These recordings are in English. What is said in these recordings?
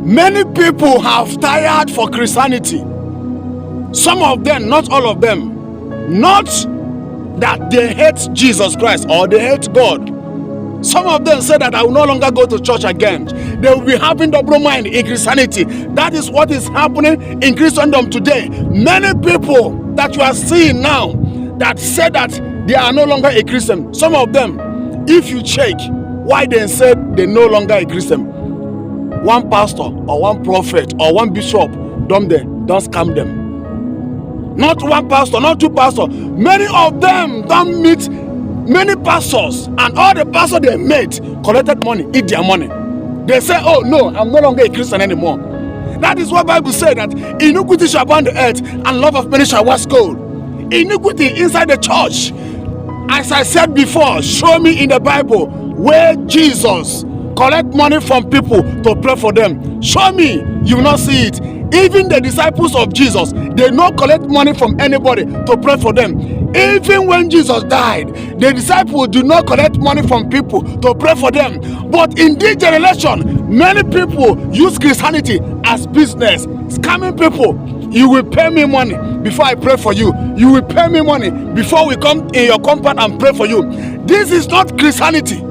Many people have tired for Christianity. Some of them, not all of them, not that they hate Jesus Christ or they hate God. Some of them say that I will no longer go to church again. They will be having double mind in Christianity. That is what is happening in Christendom today. Many people that you are seeing now that say that they are no longer a Christian. Some of them, if you check why they said they no longer a Christian, one pastor or one prophet or one bishop don't scam them. Not one pastor, not two pastors. Many of them don't meet many pastors, and all the pastors they met collected money, eat their money. They say, oh no, I'm no longer a Christian anymore. That is what Bible says, that iniquity shall abound the earth and love of many shall wax cold. Iniquity inside the church. As I said before, show me in the Bible where Jesus collect money from people to pray for them. Show me, you will not see it. Even the disciples of Jesus, they not collect money from anybody to pray for them. Even when Jesus died, the disciples do not collect money from people to pray for them. But in this generation, many people use Christianity as business, scamming people. You will pay me money before I pray for you. You will pay me money before we come in your compound and pray for you. This is not Christianity.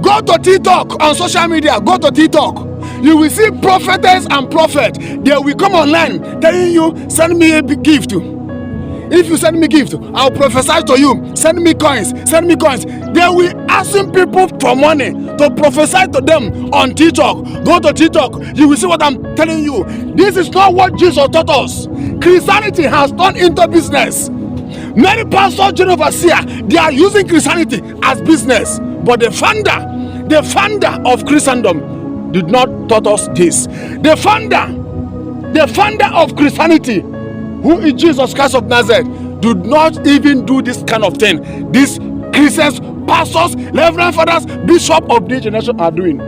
Go to TikTok on social media. Go to TikTok. You will see prophetess and prophet. They will come online telling you, send me a big gift. If you send me gift, I'll prophesy to you. Send me coins. Send me coins. They will asking people for money to prophesy to them on TikTok. Go to TikTok. You will see what I'm telling you. This is not what Jesus taught us. Christianity has turned into business. Many pastors, general overseer, they are using Christianity as business. But the founder of Christendom did not taught us this. The founder of Christianity, who is Jesus Christ of Nazareth, do not even do this kind of thing. These Christians, pastors, reverend fathers, bishops of this generation are doing.